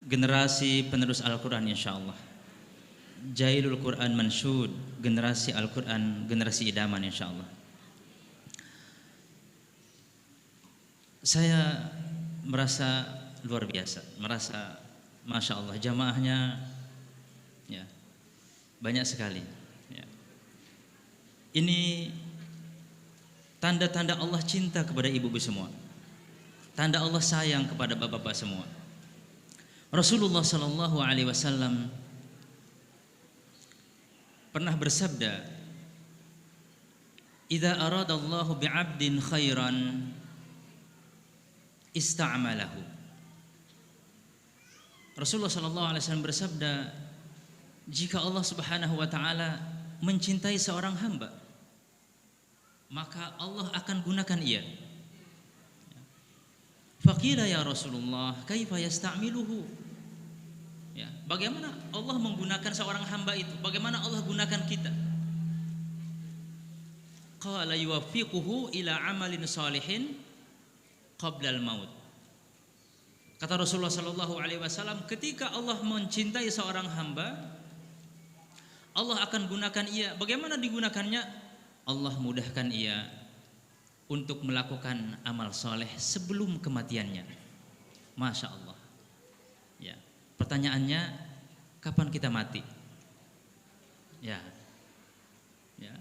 generasi penerus Al-Quran insyaallah. Jailul Quran Mansyud, generasi Al-Quran, generasi idaman insyaallah. Saya merasa luar biasa, merasa Masya Allah jamaahnya ya, banyak sekali ya. Ini tanda-tanda Allah cinta kepada ibu-ibu semua, tanda Allah sayang kepada bapak-bapak semua. Rasulullah Sallallahu Alaihi Wasallam pernah bersabda, "Idza aradallahu bi'abdin khairan ista'malahu." Rasulullah Sallallahu Alaihi Wasallam bersabda, jika Allah Subhanahu Wa Taala mencintai seorang hamba, maka Allah akan gunakan ia. Faqila ya Rasulullah, kaifa yasta'miluhu? Ya, bagaimana Allah menggunakan seorang hamba itu? Bagaimana Allah gunakan kita? Qala yuwaffiquhu ila amalin salihin qabla al-maut. Kata Rasulullah Sallallahu Alaihi Wasallam, ketika Allah mencintai seorang hamba, Allah akan gunakan ia. Bagaimana digunakannya? Allah mudahkan ia untuk melakukan amal soleh sebelum kematiannya. Masya Allah. Ya. Pertanyaannya, kapan kita mati? Ya. Ya.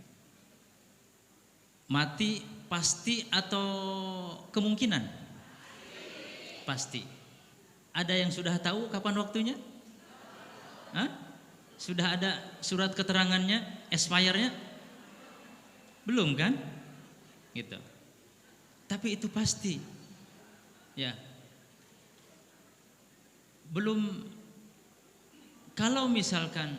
Mati pasti atau kemungkinan? Pasti. Ada yang sudah tahu kapan waktunya? Hah? Sudah ada surat keterangannya, expire-nya? Belum kan? Gitu. Tapi itu pasti. Ya. Belum, kalau misalkan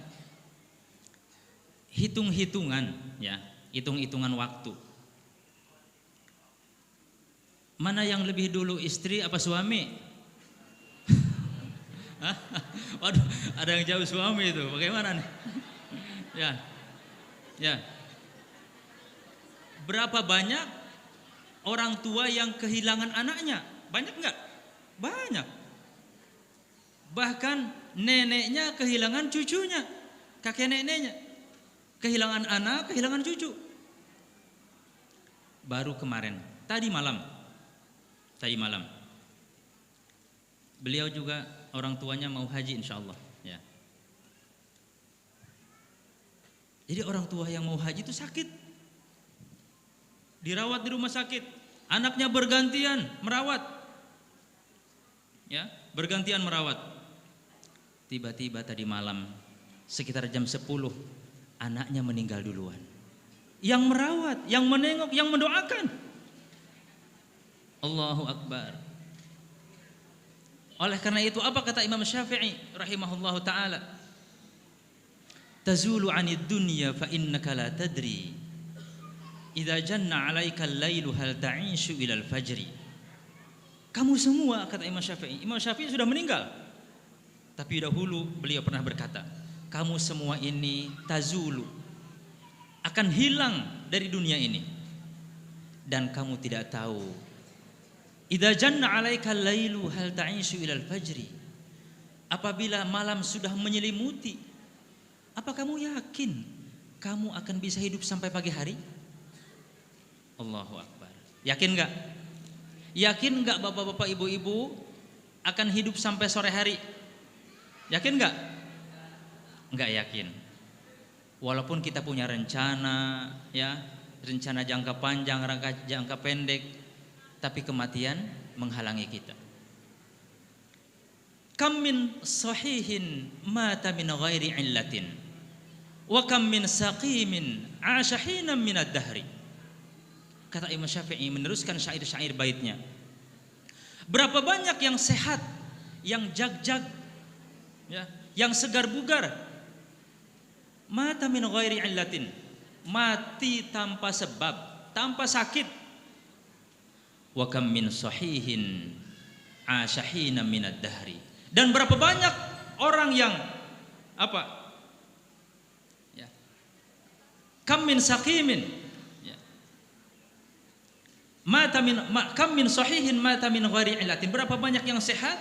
hitung-hitungan ya, hitung-hitungan waktu. Mana yang lebih dulu, istri apa suami? Waduh, ada yang jauh suami itu. Bagaimana nih? Ya. Ya. Berapa banyak orang tua yang kehilangan anaknya? Banyak enggak? Banyak. Bahkan neneknya kehilangan cucunya, kakek neneknya kehilangan anak, kehilangan cucu. Baru kemarin, tadi malam, beliau juga orang tuanya mau haji insyaallah ya. Jadi orang tua yang mau haji itu sakit, dirawat di rumah sakit, anaknya bergantian merawat, ya, bergantian merawat. Tiba-tiba tadi malam sekitar jam 10 anaknya meninggal duluan. Yang merawat, yang menengok, yang mendoakan. Allahu Akbar. Oleh karena itu apa kata Imam Syafi'i rahimahullahu ta'ala? Tazulu 'anid dunya fa innaka la tadri idza janna 'alaika al-lailu hal ta'ishu ila al-fajri. Kamu semua, kata Imam Syafi'i sudah meninggal. Tapi dahulu beliau pernah berkata, kamu semua ini tazulu, akan hilang dari dunia ini, dan kamu tidak tahu idza janna 'alaika al-lailu hal ta'ishu ila al-fajri. Apabila malam sudah menyelimuti, apa kamu yakin kamu akan bisa hidup sampai pagi hari? Allahu Akbar. Yakin enggak? Yakin enggak bapak-bapak, ibu-ibu akan hidup sampai sore hari? Yakin enggak? Enggak yakin. Walaupun kita punya rencana ya, rencana jangka panjang, jangka pendek, tapi kematian menghalangi kita. Kam min sahihin mata min ghairi illatin wa kam min saqimin 'asha hinan min ad-dahri. Kata Imam Syafi'i meneruskan syair-syair baitnya. Berapa banyak yang sehat, yang jag-jag ya, yang segar bugar, mata min ghairi illatin, mati tanpa sebab, tanpa sakit. Wa kam min sahihin 'asha hinan min ad-dahri. Dan berapa banyak orang yang apa? Ya. Kam min saqimin. Ya. Kam min sahihin mata min ghairi illatin. Berapa banyak yang sehat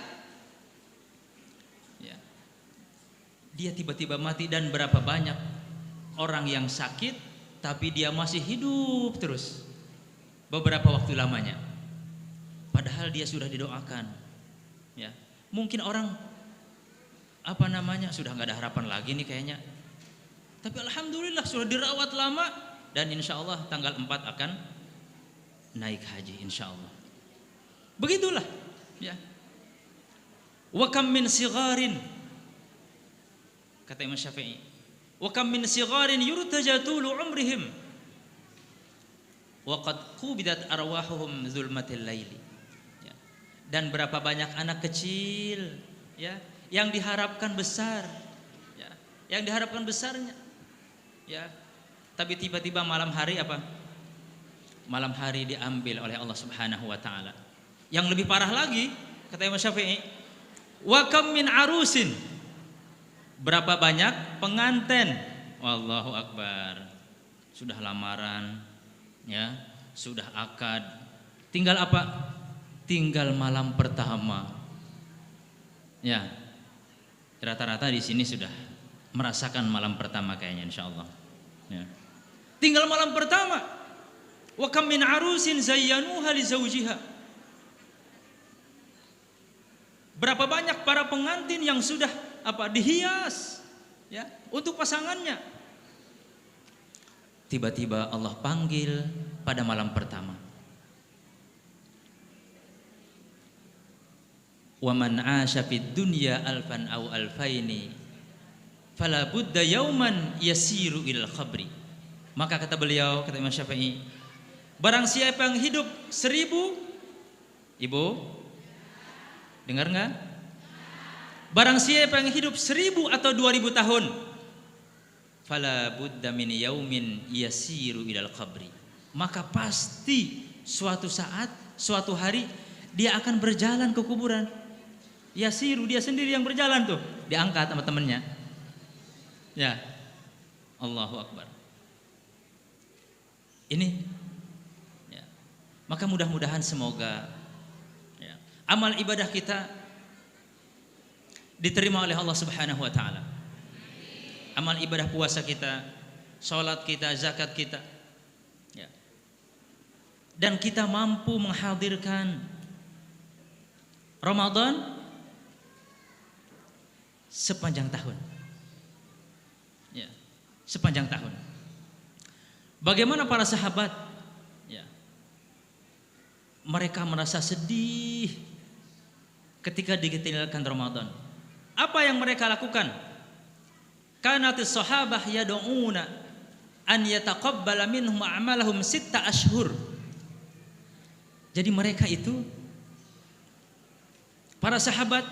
dia tiba-tiba mati. Dan berapa banyak orang yang sakit tapi dia masih hidup terus beberapa waktu lamanya, padahal dia sudah didoakan, ya. Mungkin orang sudah nggak ada harapan lagi nih kayaknya, tapi alhamdulillah sudah dirawat lama, dan insya Allah tanggal 4 akan naik haji insya Allah. Begitulah, ya. Wa kam min sigharin, kata Imam Syafi'i, wa kam min sigharin yurtaja tulu umrihim wa qad qubidat arwahuhum zulmatil laili. Ya. Dan berapa banyak anak kecil, ya, yang diharapkan besar, ya, yang diharapkan besarnya, ya, tapi tiba-tiba malam hari malam hari diambil oleh Allah Subhanahu wa taala. Yang lebih parah lagi, kata Imam Syafi'i, wa kam min arusin, berapa banyak pengantin, Allahu Akbar, sudah lamaran, ya, sudah akad, tinggal apa? Tinggal malam pertama. Ya, rata-rata di sini sudah merasakan malam pertama kayaknya insyaallah. Ya. Tinggal malam pertama. Wa kam min arusin zayyanuha li zawjiha. Berapa banyak para pengantin yang sudah dihias, ya, untuk pasangannya. Tiba-tiba Allah panggil pada malam pertama. Wa man 'asha fid dunya alfan aw alfaini fala budda yauman yasiru ilal khabri. Maka kata beliau, kata Imam Syafi'i, barang siapa yang hidup 1000, Ibu dengar nggak? Barang siapa yang hidup 1000 atau 2000 tahun, fala budda min yaumin yasiru ilal qabri, maka pasti suatu saat, suatu hari dia akan berjalan ke kuburan. Yasiru, dia sendiri yang berjalan tuh, diangkat sama temennya. Ya, Allahu Akbar. Ini, ya. Maka mudah-mudahan semoga, ya, amal ibadah kita diterima oleh Allah Subhanahu wa taala. Amal ibadah puasa kita, salat kita, zakat kita, ya. Dan kita mampu menghadirkan Ramadan sepanjang tahun, ya, sepanjang tahun. Bagaimana para sahabat, ya, mereka merasa sedih ketika ditinggalkan Ramadan. Apa yang mereka lakukan? Kanatis sahabah yad'una an yataqabbala minhum a'malahum 6 ashhur. Jadi mereka itu, para sahabat,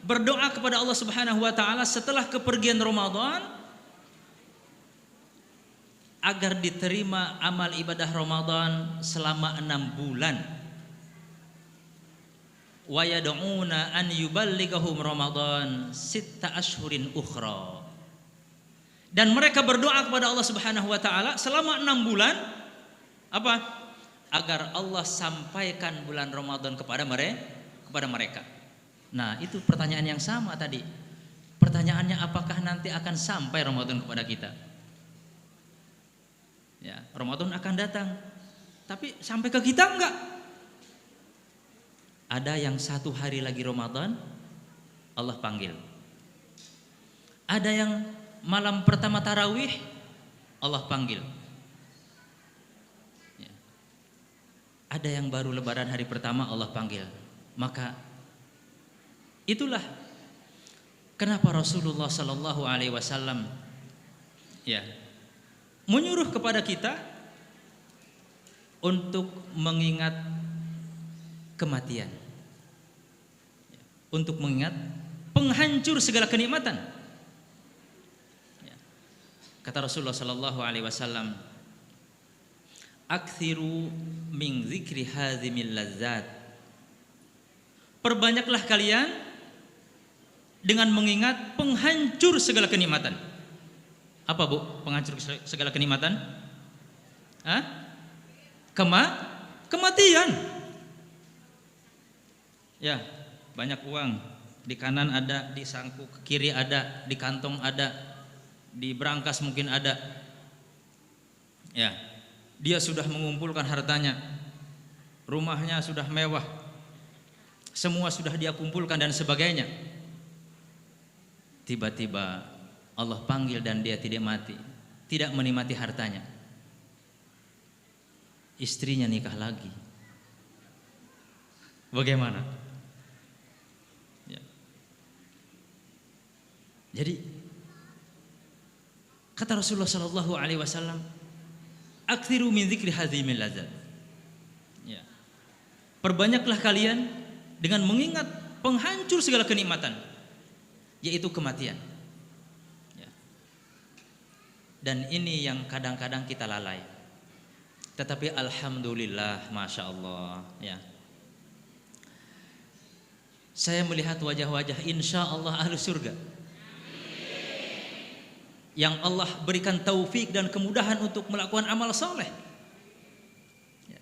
berdoa kepada Allah Subhanahu wa taala setelah kepergian Ramadan agar diterima amal ibadah Ramadan selama 6 bulan. Wa yad'una an yuballighahum Ramadan 6 ashhurin ukhra. Dan mereka berdoa kepada Allah Subhanahu wa taala selama 6 bulan apa? Agar Allah sampaikan bulan Ramadan kepada mereka. Nah, itu pertanyaan yang sama tadi. Pertanyaannya, apakah nanti akan sampai Ramadan kepada kita? Ya, Ramadan akan datang, tapi sampai ke kita enggak? Ada yang 1 hari lagi Ramadan, Allah panggil. Ada yang malam pertama tarawih, Allah panggil. Ya. Ada yang baru lebaran hari pertama, Allah panggil. Maka itulah kenapa Rasulullah Sallallahu Alaihi Wasallam, ya, menyuruh kepada kita untuk mengingat kematian, untuk mengingat penghancur segala kenikmatan. Ya. Kata Rasulullah Sallallahu Alaihi Wasallam, "Aktsiru min dzikri hadzimil lazzat." Perbanyaklah kalian dengan mengingat penghancur segala kenikmatan. Apa, Bu, penghancur segala kenikmatan? Hah? Kematian. Ya, banyak uang, Di kanan ada, di sangku kiri ada, di kantong ada, di brankas mungkin ada. Ya, dia sudah mengumpulkan hartanya, rumahnya sudah mewah, semua sudah dia kumpulkan dan sebagainya. Tiba-tiba Allah panggil dan dia tidak mati, tidak menikmati hartanya. Istrinya nikah lagi. Bagaimana? Ya. Jadi kata Rasulullah sallallahu alaihi wasallam, "Aktsiru min dzikri hadzimil ladzat." Ya. Perbanyaklah kalian dengan mengingat penghancur segala kenikmatan, yaitu kematian. Ya. Dan ini yang kadang-kadang kita lalai. Tetapi alhamdulillah, masya Allah, ya. Saya melihat wajah-wajah insya Allah ahli surga yang Allah berikan taufik dan kemudahan untuk melakukan amal soleh. Ya.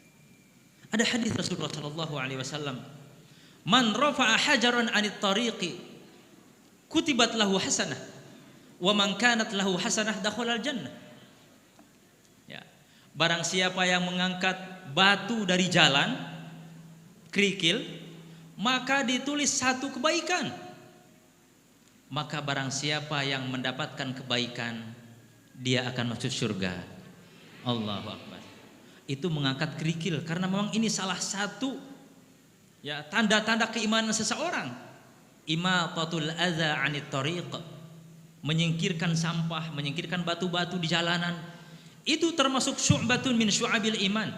Ada hadis Rasulullah Sallallahu Alaihi Wasallam, "Man rafa'a hajaran 'anit tariqi, kutibat lahu hasanah, wa man kanat lahu hasanah dakhala al-jannah." Ya. Barang siapa yang mengangkat batu dari jalan, kerikil, maka ditulis satu kebaikan. Maka barang siapa yang mendapatkan kebaikan, dia akan masuk surga. Allahu Akbar. Itu mengangkat kerikil, karena memang ini salah satu ya tanda-tanda keimanan seseorang. Imatatul adza 'anit tariq, menyingkirkan sampah, menyingkirkan batu-batu di jalanan. Itu termasuk syu'batun min syu'abil iman,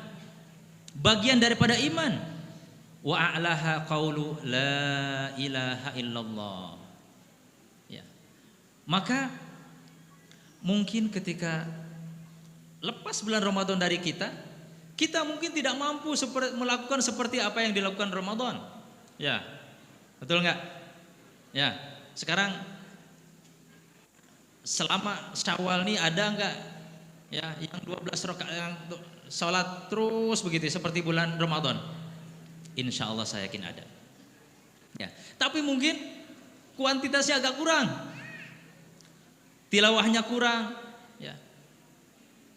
bagian daripada iman. Wa a'laha qaulu la ilaha illallah. Ya. Maka mungkin ketika lepas bulan Ramadan dari kita mungkin tidak mampu melakukan seperti apa yang dilakukan Ramadan. Ya. Betul enggak? Ya. Sekarang selama Syawal nih ada enggak ya yang 12 rakaat yang salat terus begitu seperti bulan Ramadan? Insya Allah saya yakin ada. Ya, tapi mungkin kuantitasnya agak kurang, tilawahnya kurang. Ya.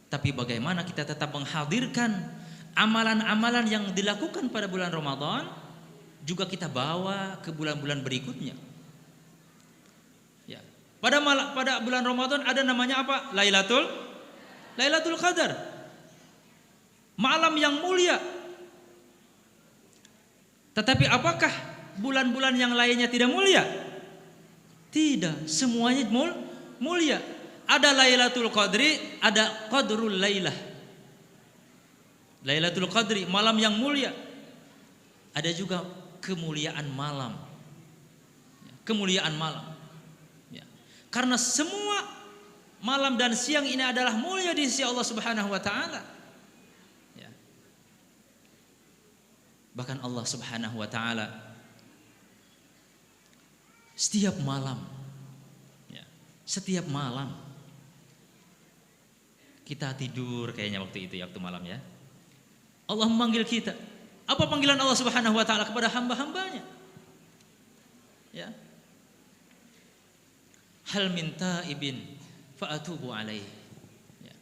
Tapi bagaimana kita tetap menghadirkan amalan-amalan yang dilakukan pada bulan Ramadan, juga kita bawa ke bulan-bulan berikutnya. Ya. Pada bulan Ramadan ada namanya apa? Lailatul Qadar, malam yang mulia. Tetapi apakah bulan-bulan yang lainnya tidak mulia? Tidak, semuanya mulia. Ada Lailatul Qadri, ada Qadrul Lailah. Lailatul Qadri, malam yang mulia. Ada juga kemuliaan malam. Kemuliaan malam. Ya. Karena semua malam dan siang ini adalah mulia di sisi Allah Subhanahu wa taala. Bahkan Allah Subhanahu wa taala setiap malam, ya, setiap malam kita tidur kayaknya waktu itu ya, waktu malam ya, Allah memanggil kita. Apa panggilan Allah Subhanahu wa taala kepada hamba-hambanya? Ya. Hal min taibin fa atubu alaihi. Ya.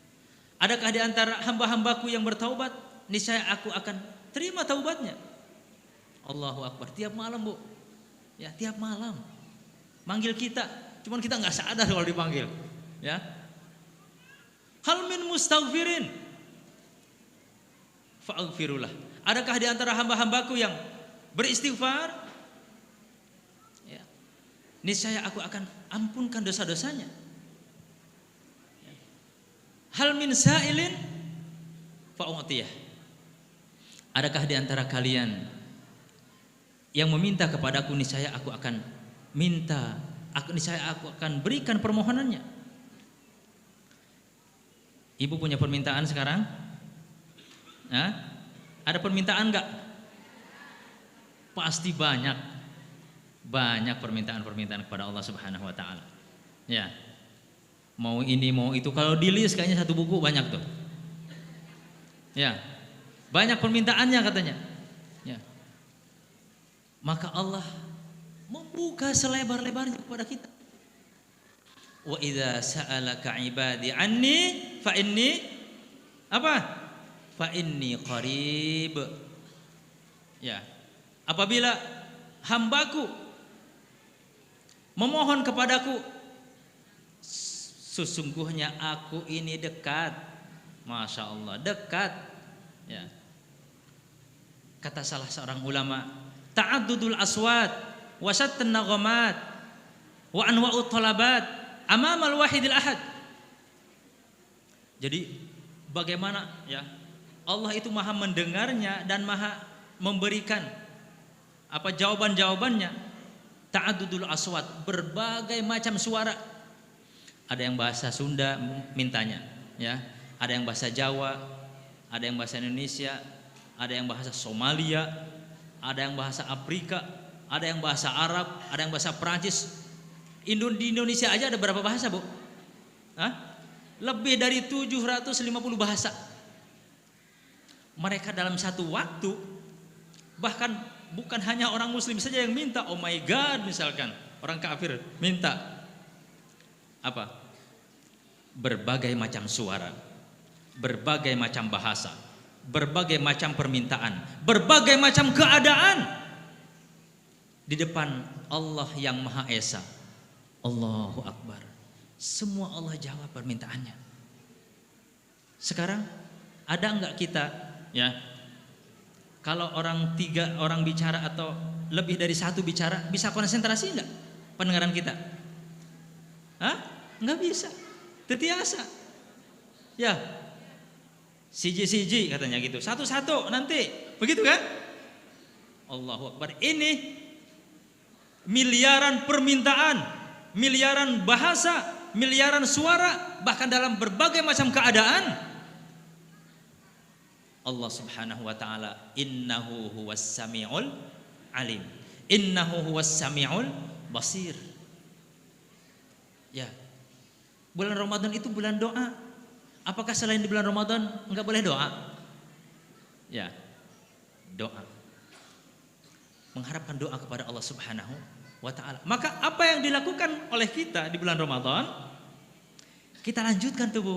Adakah di antara hamba-hambaku yang bertaubat? Niscaya aku akan terima taubatnya. Allahu Akbar. Tiap malam, Bu. Ya, tiap malam manggil kita. Cuman kita nggak sadar kalau dipanggil. Ya. Hal min mustaghfirin fa'aghfirullah. Adakah di antara hamba-hambaku yang beristighfar? Ya. Niscaya aku akan ampunkan dosa-dosanya. Ya. Hal min sa'ilin fa'u'tiyah. Adakah di antara kalian yang meminta kepadaku, niscaya aku akan minta, niscaya aku akan berikan permohonannya. Ibu punya permintaan sekarang? Hah? Ada permintaan enggak? Pasti banyak. Banyak permintaan-permintaan kepada Allah Subhanahu wa taala. Ya. Mau ini, mau itu. Kalau di list kayaknya satu buku banyak tuh. Ya. Banyak permintaannya katanya. Ya. Maka Allah membuka selebar-lebarnya kepada kita. Wa idza sa'alaka ibadi anni fa inni apa? Fa inni qarib. Ya. Apabila hambaku memohon kepadaku, sesungguhnya aku ini dekat. Masya Allah, dekat. Ya. Kata salah seorang ulama, ta'addudul aswat wa syattun naghamat wa anwa'ut talabat amamal wahidil ahad. Jadi bagaimana ya Allah itu maha mendengarnya dan maha memberikan apa jawaban-jawabannya. Ta'addudul aswat, berbagai macam suara. Ada yang bahasa Sunda mintanya, ya. Ada yang bahasa Jawa, ada yang bahasa Indonesia, ada yang bahasa Somalia, ada yang bahasa Afrika, ada yang bahasa Arab, ada yang bahasa Perancis. Di Indonesia aja ada berapa bahasa, Bu? Hah? Lebih dari 750 bahasa. Mereka dalam satu waktu, bahkan bukan hanya orang muslim saja yang minta, oh my God, misalkan orang kafir minta apa? Berbagai macam suara, berbagai macam bahasa, berbagai macam permintaan, berbagai macam keadaan di depan Allah yang Maha Esa. Allahu Akbar. Semua Allah jawab permintaannya. Sekarang ada enggak kita, ya, kalau tiga orang bicara atau lebih dari satu bicara, bisa konsentrasi enggak pendengaran kita? Hah? Enggak bisa. Tetiasa. Ya. Siji-siji katanya gitu. Satu-satu nanti. Begitu kan? Allahu Akbar. Ini miliaran permintaan, miliaran bahasa, miliaran suara, bahkan dalam berbagai macam keadaan. Allah Subhanahu wa taala, innahu huwas samiul alim, innahu huwas samiul basir. Ya. Bulan Ramadan itu bulan doa. Apakah selain di bulan Ramadan enggak boleh doa? Ya. Doa. Mengharapkan doa kepada Allah Subhanahu wa taala. Maka apa yang dilakukan oleh kita di bulan Ramadan, kita lanjutkan tuh, Bu.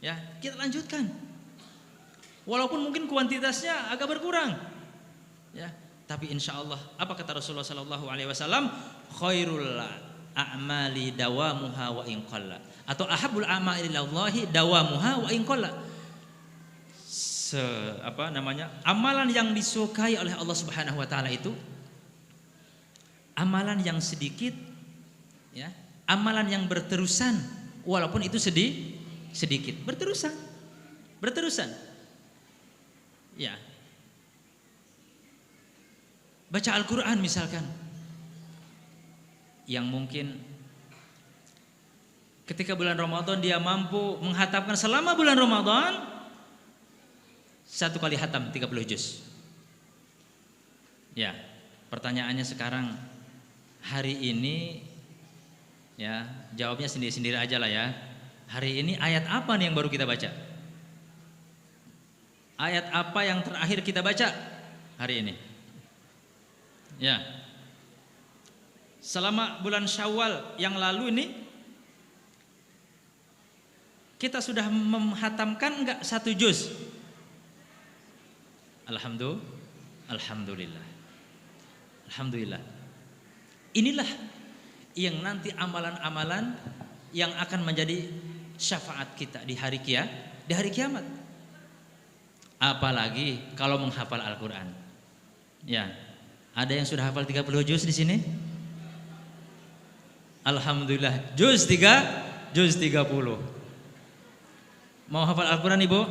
Ya, kita lanjutkan. Walaupun mungkin kuantitasnya agak berkurang, ya, tapi insya Allah apa kata Rasulullah Sallallahu Alaihi Wasallam, khairul a'mali dawamuha wa in qalla, atau ahabul a'mali ilallahi dawamuha wa in qalla. Amalan yang disukai oleh Allah Subhanahu Wa Taala itu amalan yang sedikit, ya, amalan yang berterusan, walaupun itu sedikit, berterusan. Ya, baca Al-Quran misalkan, yang mungkin ketika bulan Ramadan dia mampu menghatamkan selama bulan Ramadan 1 kali hatam 30 juz. Ya, pertanyaannya sekarang hari ini, ya, jawabnya sendiri-sendiri aja lah ya. Hari ini ayat apa nih yang baru kita baca? Ayat apa yang terakhir kita baca hari ini? Ya. Selama bulan Syawal yang lalu ini kita sudah menghatamkan enggak 1 juz? Alhamdulillah. Inilah yang nanti amalan-amalan yang akan menjadi syafaat kita di hari kiamat. Apalagi kalau menghafal Al-Quran. Ya, ada yang sudah hafal 30 juz di sini? Alhamdulillah, juz 30. Mau hafal Al-Quran, Ibu?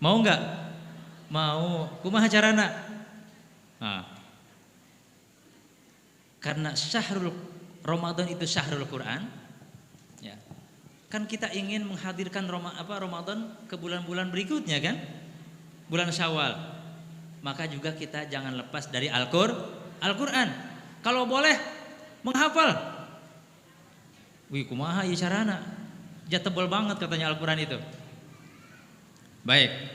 Mau enggak? Mau. Kumaha carana? Nah. Karena syahrul Ramadan itu syahrul Quran, ya. Kan kita ingin menghadirkan Ramadan ke bulan-bulan berikutnya kan? Bulan Syawal. Maka juga kita jangan lepas dari Al-Quran. Kalau boleh menghafal. Wih, kumaha ieu carana? Ja tebel banget katanya Al-Quran itu. Baik.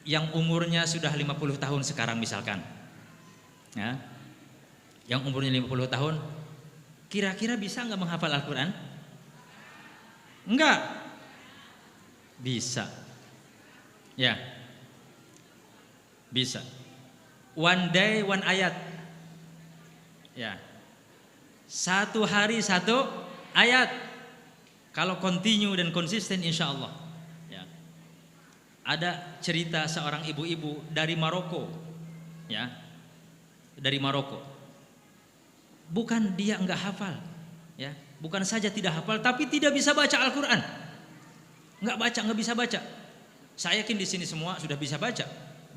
Yang umurnya sudah 50 tahun sekarang misalkan. Ya. Yang umurnya 50 tahun, kira-kira bisa nggak menghafal Al-Quran? Enggak. Bisa. Ya. Bisa. One day, one ayat. Ya. Satu hari satu ayat. Kalau continue dan konsisten insya Allah. Ya. Ada cerita seorang ibu-ibu dari Maroko. Ya. Dari Maroko. Bukan dia enggak hafal, ya, bukan saja tidak hafal, tapi tidak bisa baca Al-Quran, nggak bisa baca. Saya yakin di sini semua sudah bisa baca,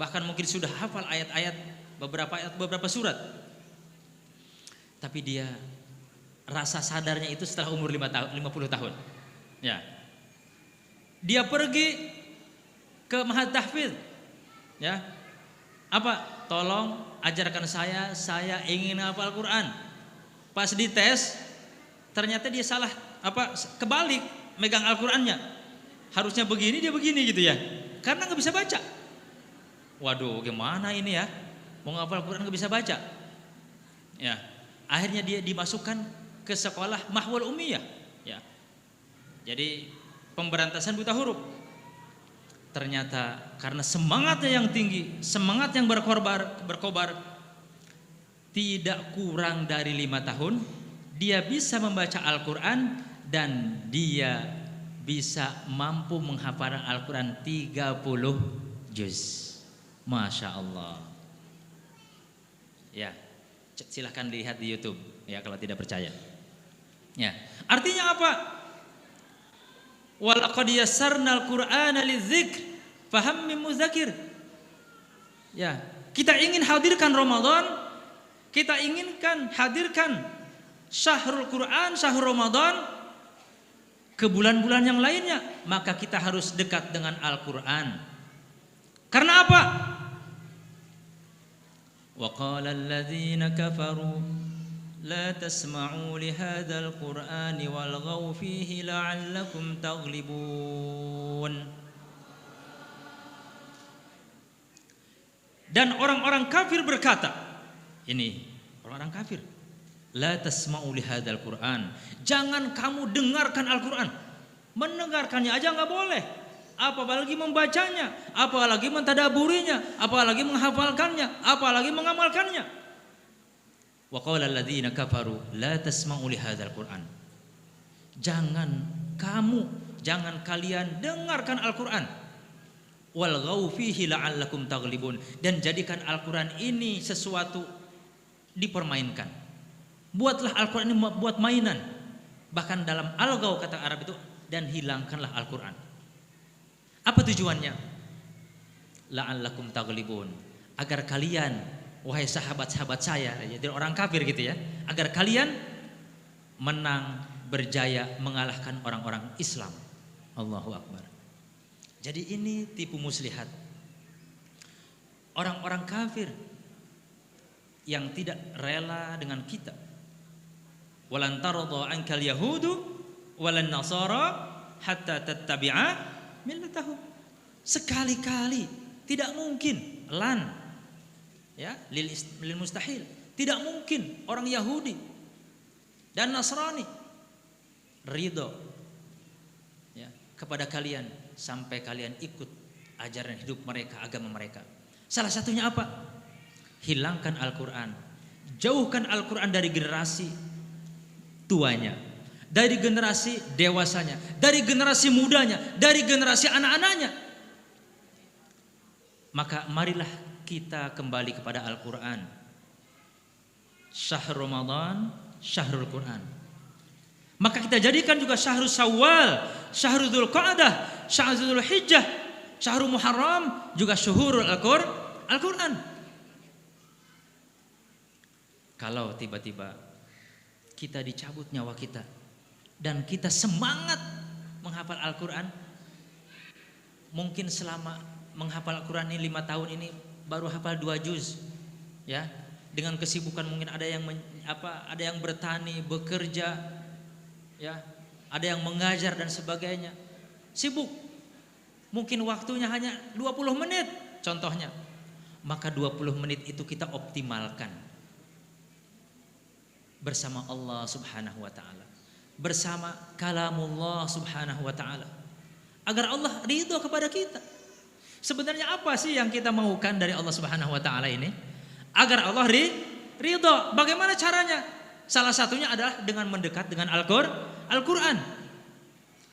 bahkan mungkin sudah hafal ayat-ayat, beberapa surat. Tapi dia rasa sadarnya itu setelah umur 50 tahun. Ya, dia pergi ke Mahat Tahfidz, ya, apa? Tolong ajarkan saya ingin hafal Quran. Pas dites, ternyata dia salah, kebalik megang Al-Qurannya. Harusnya begini, dia begini gitu ya. Karena nggak bisa baca. Waduh, gimana ini ya? Mau ngapal Al-Quran nggak bisa baca. Ya, akhirnya dia dimasukkan ke sekolah Mahwal Ummiyah. Ya, jadi pemberantasan buta huruf. Ternyata karena semangatnya yang tinggi, semangat yang berkobar, tidak kurang dari 5 tahun dia bisa membaca Al-Quran dan dia bisa mampu menghafal Al-Quran 30 juz. Masya Allah. Ya, silahkan lihat di YouTube ya kalau tidak percaya. Ya, artinya apa? Walaqad yassarnal Qur'ana lidzikr faham min mudzakir. Ya, kita ingin hadirkan Ramadan. Kita inginkan hadirkan Syahrul Quran, Syahrul Ramadan ke bulan-bulan yang lainnya, maka kita harus dekat dengan Al-Quran. Karena apa? Wa qala alladzina kafaru la tasma'u li hadzal Qur'ani walghaw fihi la'allakum taghlibun. Dan orang-orang kafir berkata, ini orang-orang kafir, la tasma'u li hadzal Qur'an, jangan kamu dengarkan Al-Qur'an. Mendengarkannya aja nggak boleh, apalagi membacanya, apalagi mentadaburinya, apalagi menghafalkannya, apalagi mengamalkannya. Wa qala alladzina kafaru la tasma'u li hadzal Qur'an, jangan kalian dengarkan Al-Qur'an. Walghaw fihi la'allakum taghlibun, dan jadikan Al-Qur'an ini sesuatu dipermainkan. Buatlah Al-Quran ini buat mainan. Bahkan dalam al-ghaw kata Arab itu, dan hilangkanlah Al-Quran. Apa tujuannya? La'allakum taghlibun, agar kalian, wahai sahabat-sahabat saya, jadi orang kafir gitu ya, agar kalian menang, berjaya mengalahkan orang-orang Islam. Allahu Akbar. Jadi ini tipu muslihat orang-orang kafir yang tidak rela dengan kita. Walan tarda ankal yahudu walan nasara hatta tattabi'a millatahum. Sekali-kali tidak mungkin, lan ya, lil mustahil, tidak mungkin orang Yahudi dan Nasrani ridho ya kepada kalian sampai kalian ikut ajaran hidup mereka, agama mereka. Salah satunya apa? Hilangkan Al-Quran, jauhkan Al-Quran dari generasi tuanya, dari generasi dewasanya, dari generasi mudanya, dari generasi anak-anaknya. Maka marilah kita kembali kepada Al-Quran. Syahrul Ramadan, Syahrul Quran. Maka kita jadikan juga Syahrul Syawal, Syahrul Dzulqa'dah, Syahrul Dzulhijjah, Syahrul Muharram, juga Syuhurul Al-Quran. Kalau tiba-tiba kita dicabut nyawa kita dan kita semangat menghafal Al-Quran, mungkin selama menghafal Al-Quran ini 5 tahun ini baru hafal 2 juz, ya, dengan kesibukan mungkin ada yang ada yang bertani, bekerja, ya, ada yang mengajar dan sebagainya, sibuk, mungkin waktunya hanya 20 menit contohnya, maka 20 menit itu kita optimalkan. bersama Allah Subhanahu wa taala, bersama kalamullah Subhanahu wa taala, agar Allah ridho kepada kita. Sebenarnya apa sih yang kita maukan dari Allah Subhanahu wa taala ini? Agar Allah ridho. Bagaimana caranya? Salah satunya adalah dengan mendekat dengan Al-Qur'an.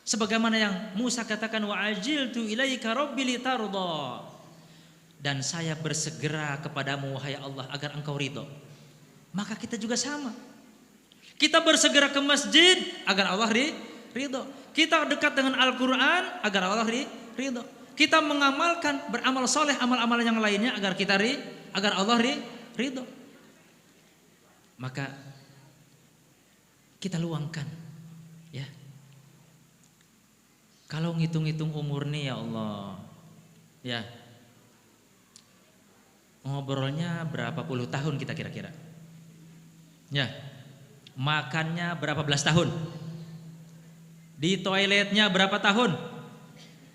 Sebagaimana yang Musa katakan, wa ajiltu ilaika rabbi litarda. Dan saya bersegera kepadamu wahai Allah agar engkau ridho. Maka kita juga sama. Kita bersegera ke masjid agar Allah ridho. Kita dekat dengan Al-Qur'an agar Allah ridho. Kita mengamalkan, beramal soleh amal-amal yang lainnya agar Allah ridho. Maka kita luangkan, ya. Kalau ngitung-ngitung umur nih ya Allah, ya, ngobrolnya berapa puluh tahun kita kira-kira, ya, makannya berapa belas tahun, di toiletnya berapa tahun,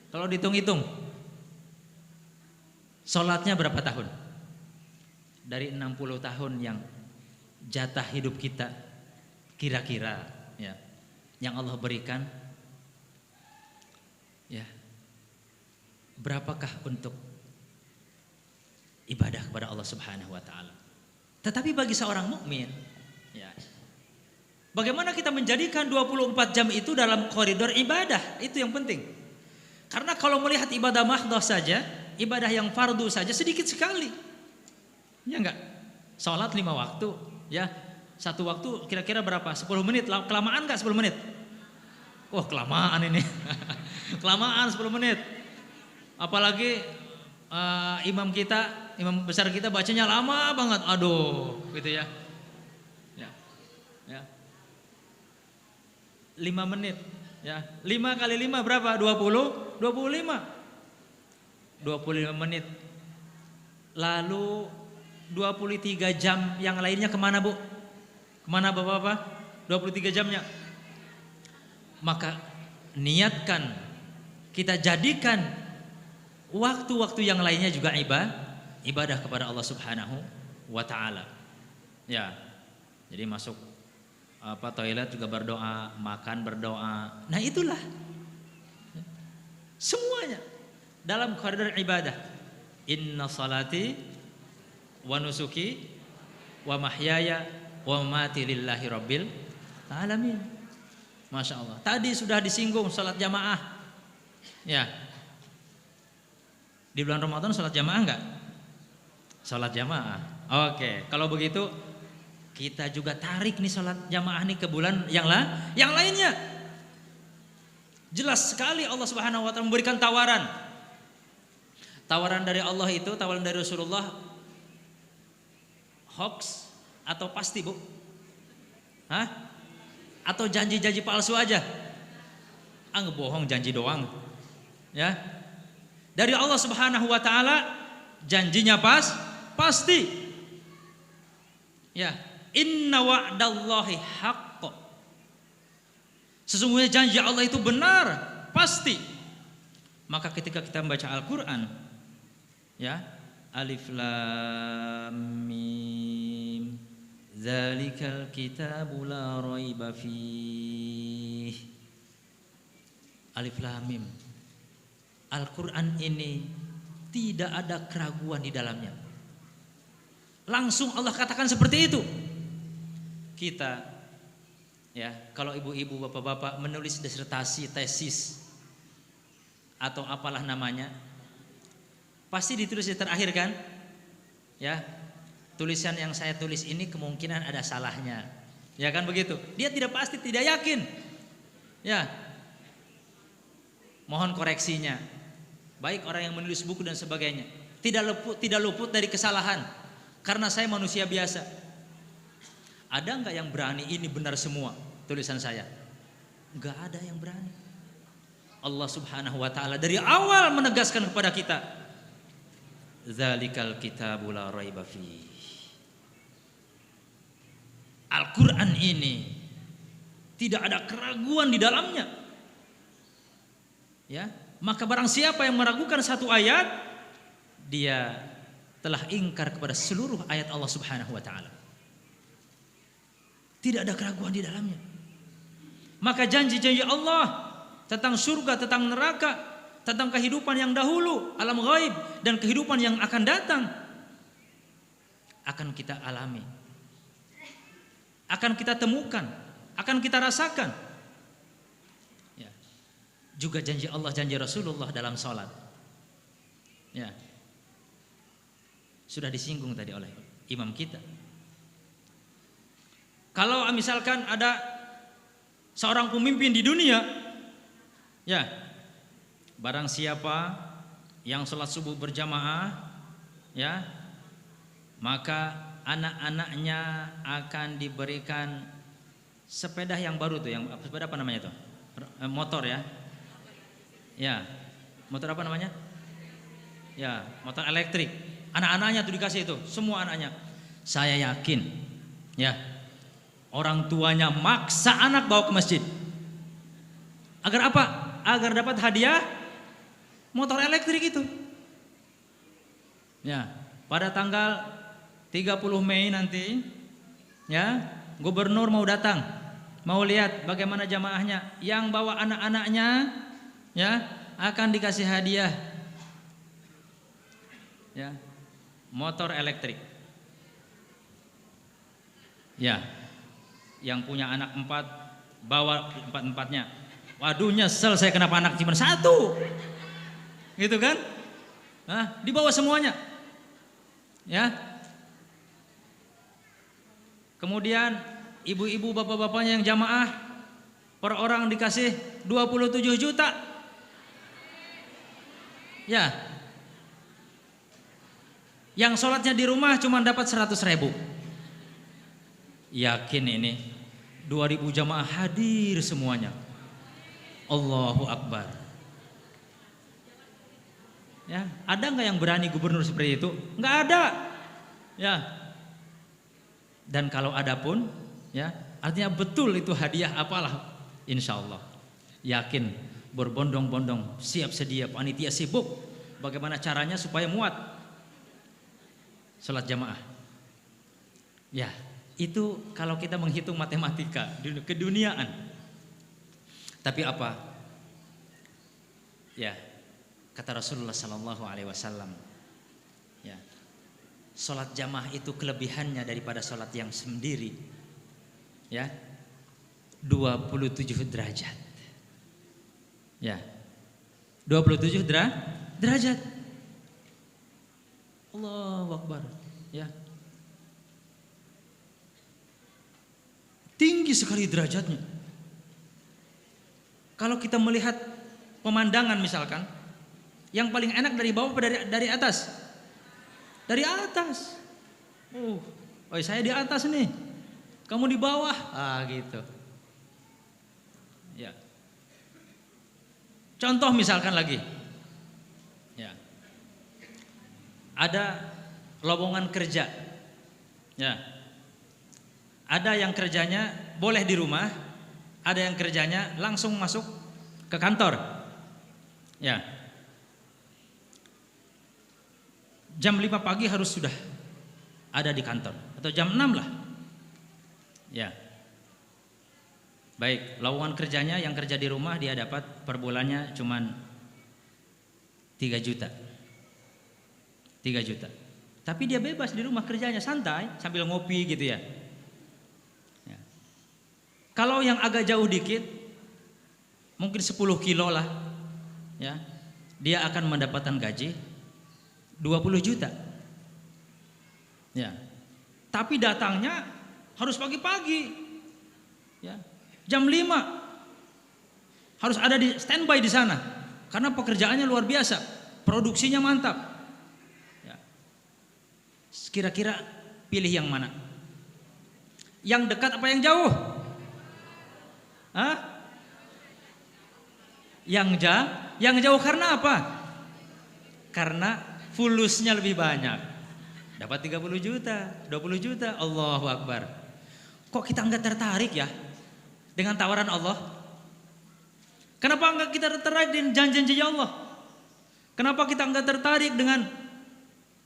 kalau dihitung-hitung, sholatnya berapa tahun, dari 60 tahun yang jatah hidup kita kira-kira, ya, yang Allah berikan, ya, berapakah untuk ibadah kepada Allah Subhanahu wa taala? Tetapi bagi seorang mukmin, ya, bagaimana kita menjadikan 24 jam itu dalam koridor ibadah, itu yang penting. Karena kalau melihat ibadah mahdhah saja, ibadah yang fardu saja sedikit sekali. Ya enggak? Salat 5 waktu, ya. Satu waktu kira-kira berapa? 10 menit. Kelamaan enggak 10 menit? Wah, kelamaan ini. Kelamaan 10 menit. Apalagi imam besar kita bacanya lama banget. Aduh, gitu ya. Ya. Ya. 5 menit, ya. 5 kali 5 berapa? 20? 25. 25 menit. Lalu 23 jam yang lainnya kemana, Bu? Kemana Bapak-bapak? 23 jamnya. Maka niatkan, kita jadikan waktu-waktu yang lainnya juga ibadah kepada Allah Subhanahu wa taala. Ya. Jadi masuk toilet juga berdoa, makan berdoa. Nah, itulah. Semuanya dalam koridor ibadah. Inna salati wa nusuki wa mahyaya wa mamati lillahi rabbil alamin. Masya Allah. Tadi sudah disinggung salat jamaah. Ya. Di bulan Ramadan salat jamaah enggak? Salat jamaah. Oke, kalau begitu kita juga tarik nih salat jamaah nih ke bulan yang lainnya. Jelas sekali Allah Subhanahu wa taala memberikan tawaran. Tawaran dari Allah itu, tawaran dari Rasulullah hoax atau pasti, Bu? Hah? Atau janji-janji palsu aja? Bohong, janji doang. Ya. Dari Allah Subhanahu wa taala janjinya pasti. Ya, inna wa'dallahi haqq. Sesungguhnya janji Allah itu benar, pasti. Maka ketika kita membaca Al-Qur'an, ya, alif lam mim, dzalikal kitabu la raiba fih. Alif lam mim. Al-Qur'an ini tidak ada keraguan di dalamnya. Langsung Allah katakan seperti itu. Kita, ya, kalau ibu-ibu, bapak-bapak menulis disertasi, tesis atau apalah namanya, pasti ditulis di terakhir kan? Ya. Tulisan yang saya tulis ini kemungkinan ada salahnya. Ya kan begitu? Dia tidak pasti, tidak yakin. Ya. Mohon koreksinya. Baik orang yang menulis buku dan sebagainya. Tidak luput dari kesalahan. Karena saya manusia biasa. Ada enggak yang berani ini benar semua tulisan saya? Enggak ada yang berani. Allah Subhanahu wa taala dari awal menegaskan kepada kita, dzalikal kitabu la raiba fih. Al-Qur'an ini tidak ada keraguan di dalamnya. Ya, maka barang siapa yang meragukan satu ayat, dia telah ingkar kepada seluruh ayat Allah Subhanahu wa taala. Tidak ada keraguan di dalamnya. Maka janji-janji Allah tentang surga, tentang neraka, tentang kehidupan yang dahulu, alam gaib, dan kehidupan yang akan datang akan kita alami, akan kita temukan, akan kita rasakan. Ya. Juga janji Allah, janji Rasulullah dalam sholat. Ya. Sudah disinggung tadi oleh imam kita. Kalau misalkan ada seorang pemimpin di dunia, ya, barang siapa yang sholat subuh berjamaah, ya, maka anak-anaknya akan diberikan sepeda yang baru tuh, yang sepeda apa namanya tuh? Motor ya. Ya. Motor apa namanya? Ya, motor elektrik. Anak-anaknya tuh dikasih itu, semua anaknya. Saya yakin, ya, orang tuanya maksa anak bawa ke masjid. Agar apa? Agar dapat hadiah motor elektrik itu. Ya, pada tanggal 30 Mei nanti, ya, gubernur mau datang, mau lihat bagaimana jamaahnya. Yang bawa anak-anaknya, ya, akan dikasih hadiah, ya, motor elektrik. Ya, yang punya anak 4 bawa 4-4-nya. Waduh, nyesel saya kenapa anak cuma 1, gitu kan? Nah, dibawa semuanya, ya. Kemudian ibu-ibu bapak-bapaknya yang jamaah per orang dikasih 27 juta. Ya. Yang sholatnya di rumah cuma dapat 100.000. Yakin ini 2000 jamaah hadir semuanya. Allahu Akbar. Ya, ada nggak yang berani gubernur seperti itu? Nggak ada. Ya. Dan kalau ada pun, ya, artinya betul itu hadiah apalah, insya Allah. Yakin, berbondong-bondong, siap sedia, panitia sibuk. Bagaimana caranya supaya muat sholat jamaah? Ya, itu kalau kita menghitung matematika keduniaan. Tapi apa? Ya, kata Rasulullah Sallallahu Alaihi Wasallam, ya, sholat jamaah itu kelebihannya daripada sholat yang sendiri, ya, 27 derajat. Ya, 27 derajat. Allahu Akbar. Ya, tinggi sekali derajatnya. Kalau kita melihat pemandangan misalkan, yang paling enak dari bawah apa dari atas? Dari atas. Oh, saya di atas nih, kamu di bawah. Gitu. Ya. Contoh misalkan lagi, ya, ada lowongan kerja, ya, ada yang kerjanya boleh di rumah, ada yang kerjanya langsung masuk ke kantor, ya, jam 5 pagi harus sudah ada di kantor, atau jam 6 lah, ya. Baik, lowongan kerjanya yang kerja di rumah dia dapat per bulannya cuman 3 juta. 3 juta. Tapi dia bebas di rumah kerjanya, santai sambil ngopi gitu ya. Ya. Kalau yang agak jauh dikit, mungkin 10 kilo lah, ya, dia akan mendapatkan gaji 20 juta. Ya. Tapi datangnya harus pagi-pagi. Ya. Jam 5 harus ada di standby di sana karena pekerjaannya luar biasa, produksinya mantap. Ya. Kira-kira pilih yang mana? Yang dekat apa yang jauh? Hah? Yang jauh karena apa? Karena fulusnya lebih banyak. Dapat 30 juta, 20 juta, Allahu Akbar. Kok kita enggak tertarik ya dengan tawaran Allah? Kenapa enggak kita tertarik dengan janji-janji Allah? Kenapa kita enggak tertarik dengan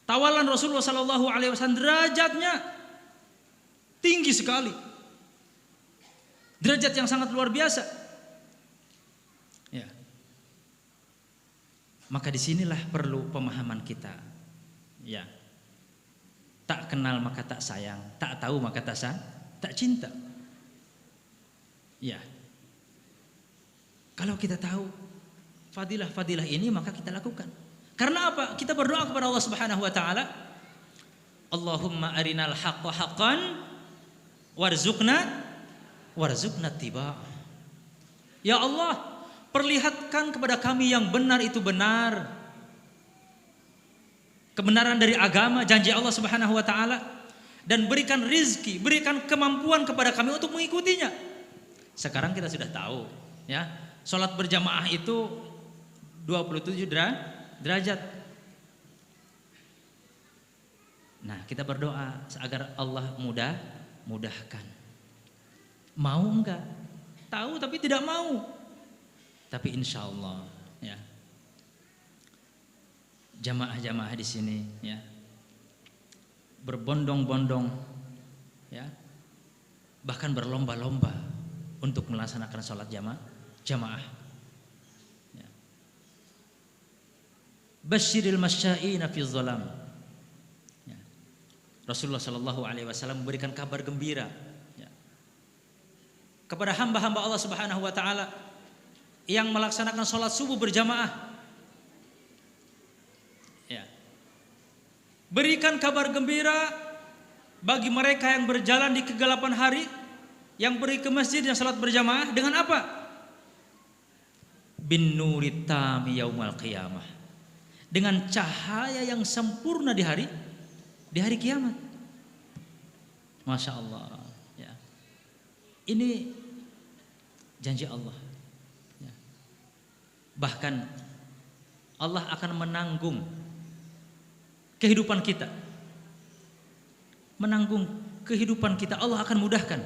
tawaran Rasulullah Sallallahu Alaihi Wasallam? Derajatnya tinggi sekali. Derajat yang sangat luar biasa. Ya. Maka disinilah perlu pemahaman kita. Ya. Tak kenal maka tak sayang, tak tahu maka tak cinta. Ya. Kalau kita tahu fadilah-fadilah ini maka kita lakukan. Karena apa? Kita berdoa kepada Allah Subhanahu wa taala, Allahumma arinal haqqa haqqan warzuqna tiba'ah. Ya Allah, perlihatkan kepada kami yang benar itu benar. Kebenaran dari agama, janji Allah Subhanahu wa taala, dan berikan rizki, berikan kemampuan kepada kami untuk mengikutinya. Sekarang kita sudah tahu, ya, salat berjamaah itu 27 derajat. Nah, kita berdoa agar Allah mudahkan. Mau enggak? Tahu tapi tidak mau. Tapi insya Allah, ya, jamaah-jamaah di sini, ya, berbondong-bondong, ya, bahkan berlomba-lomba untuk melaksanakan sholat jamaah. Ya. Basyiril masya'ina fi dhalam. Ya. Rasulullah Shallallahu Alaihi Wasallam memberikan kabar gembira, ya, kepada hamba-hamba Allah Subhanahu Wa Taala yang melaksanakan sholat subuh berjamaah. Ya. Berikan kabar gembira bagi mereka yang berjalan di kegelapan hari, yang pergi ke masjid yang salat berjamaah dengan apa? Bin nurit tami yaumal qiyamah. Dengan cahaya yang sempurna di hari kiamat. Masya Allah. Ya. Ini janji Allah. Ya. Bahkan Allah akan menanggung kehidupan kita. Menanggung kehidupan kita, Allah akan mudahkan.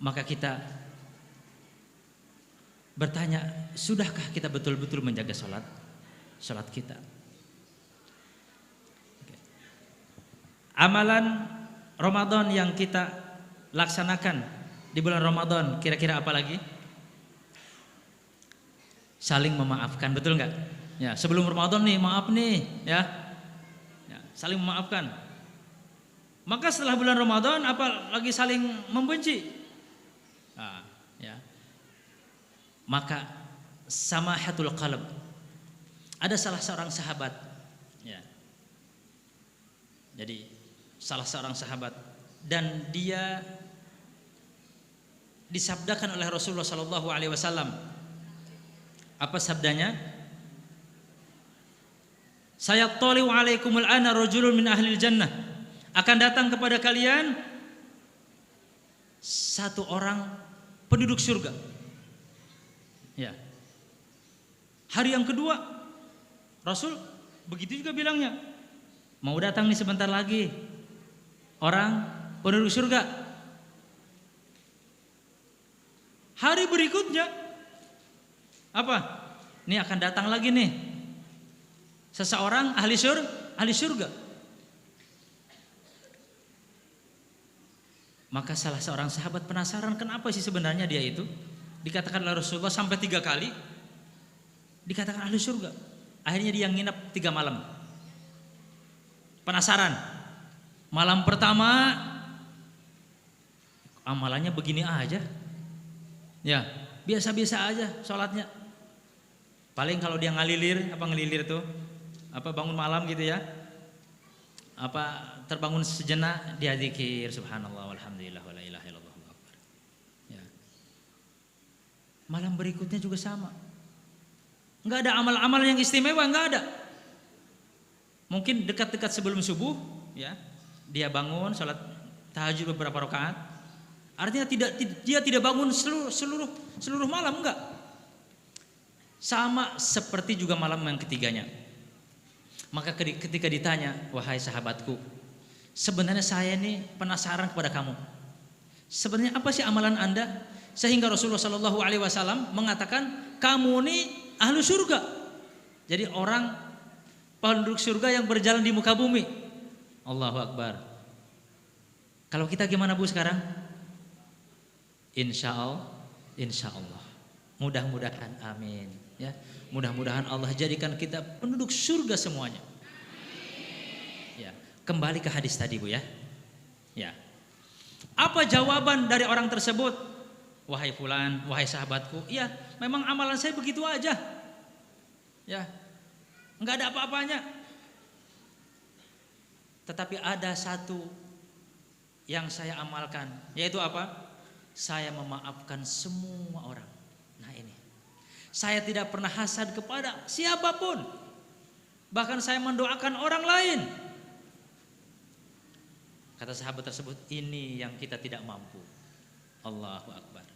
Maka kita bertanya, sudahkah kita betul-betul menjaga salat kita? Amalan Ramadan yang kita laksanakan di bulan Ramadan kira-kira apa lagi? Saling memaafkan, betul nggak? Ya, sebelum Ramadan nih, maaf nih, ya, saling memaafkan. Maka setelah bulan Ramadan, apa lagi saling membenci? Nah, ya. Maka samahatul qalb. Ada salah seorang sahabat, ya. Jadi salah seorang sahabat, dan dia disabdakan oleh Rasulullah Sallallahu Alaihi Wasallam. Apa sabdanya? Sayattali'u 'alaikumul ana rajulun min ahlil jannah. Akan datang kepada kalian satu orang penduduk surga. Ya. Hari yang kedua, Rasul begitu juga bilangnya. Mau datang nih sebentar lagi orang penduduk surga. Hari berikutnya apa? Ini akan datang lagi nih seseorang ahli surga. Maka salah seorang sahabat penasaran, kenapa sih sebenarnya dia itu dikatakan oleh Rasulullah sampai 3 kali dikatakan ahli surga. Akhirnya dia nginep 3 malam. Penasaran. Malam pertama amalannya begini aja, ya, biasa-biasa aja sholatnya. Paling kalau dia ngelilir tuh, apa bangun malam gitu ya, apa terbangun sejenak dia zikir subhanallah walhamdulillah wala ilaha illallah wallahu akbar. Ya. Malam berikutnya juga sama. Enggak ada amal-amal yang istimewa, enggak ada. Mungkin dekat-dekat sebelum subuh, ya, dia bangun salat tahajud beberapa rakaat. Artinya dia tidak bangun seluruh malam, enggak. Sama seperti juga malam yang ketiganya. Maka ketika ditanya, wahai sahabatku, sebenarnya saya ini penasaran kepada kamu. Sebenarnya apa sih amalan Anda sehingga Rasulullah Shallallahu Alaihi Wasallam mengatakan kamu ini ahlu surga. Jadi orang penduduk surga yang berjalan di muka bumi. Allahu Akbar. Kalau kita gimana Bu sekarang? Insya Allah, insya Allah. Mudah-mudahan, amin. Ya, mudah-mudahan Allah jadikan kita penduduk surga semuanya. Ya, kembali ke hadis tadi Bu ya. Ya, apa jawaban dari orang tersebut? Wahai fulan, wahai sahabatku, iya, memang amalan saya begitu aja. Ya, nggak ada apa-apanya. Tetapi ada satu yang saya amalkan, yaitu apa? Saya memaafkan semua orang. Nah ini, saya tidak pernah hasad kepada siapapun. Bahkan saya mendoakan orang lain. Kata sahabat tersebut, ini yang kita tidak mampu. Allahu Akbar.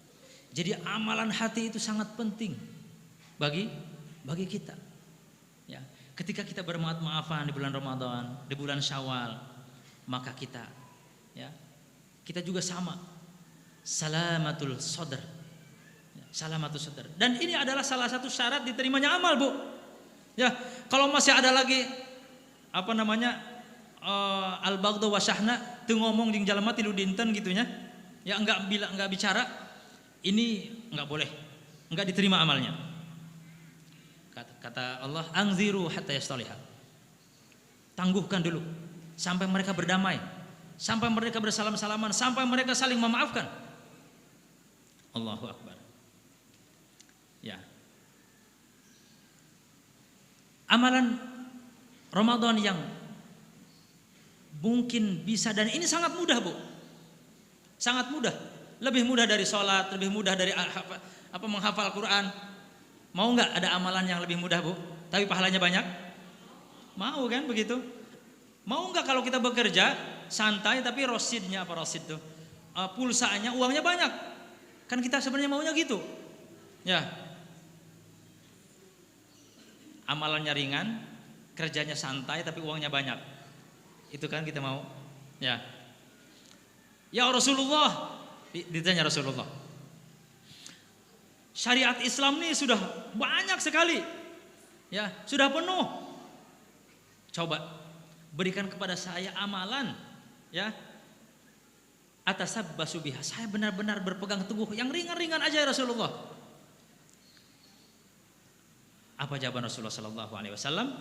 Jadi amalan hati itu sangat penting bagi kita. Ya, ketika kita bermaaf-maafan di bulan Ramadan, di bulan Syawal, maka kita juga sama. Salamatul sadr. Salamatul sadr. Dan ini adalah salah satu syarat diterimanya amal, Bu. Ya, kalau masih ada lagi al-baghdha wa syahna teu ngomong jeung jalema tilu dinten gitunya. Ya enggak bicara, ini enggak boleh. Enggak diterima amalnya. Kata Allah, angziru hatta yastaliha. Tangguhkan dulu sampai mereka berdamai, sampai mereka bersalam-salaman, sampai mereka saling memaafkan. Allahu Akbar. Ya. Amalan Ramadan yang mungkin bisa, dan ini sangat mudah, Bu. Sangat mudah. Lebih mudah dari sholat, lebih mudah dari menghafal Quran. Mau nggak ada amalan yang lebih mudah, Bu? Tapi pahalanya banyak? Mau kan begitu? Mau nggak kalau kita bekerja santai tapi rosidnya apa rosid tuh? Pulsanya, uangnya banyak. Kan kita sebenarnya maunya gitu. Ya. Amalannya ringan, kerjanya santai tapi uangnya banyak. Itu kan kita mau. Ya. Ya Rasulullah, ditanya Rasulullah. Syariat Islam ini sudah banyak sekali. Ya, sudah penuh. Coba berikan kepada saya amalan, ya. Atasabbasu biha. Saya benar-benar berpegang teguh yang ringan-ringan aja ya Rasulullah. Apa jawaban Rasulullah sallallahu alaihi wasallam?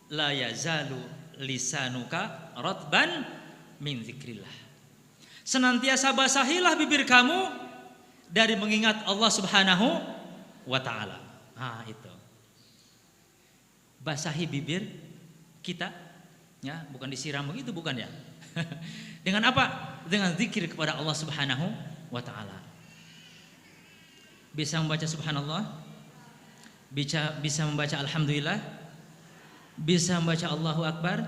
La yazalu lisanuka ratban min dzikrillah. Senantiasa basahilah bibir kamu dari mengingat Allah Subhanahu wa taala. Ah, itu. Basahi bibir kita, ya, bukan disiram begitu, bukan ya. Dengan apa? Dengan zikir kepada Allah Subhanahu wa taala. Bisa membaca subhanallah, bisa membaca alhamdulillah, bisa membaca Allahu Akbar,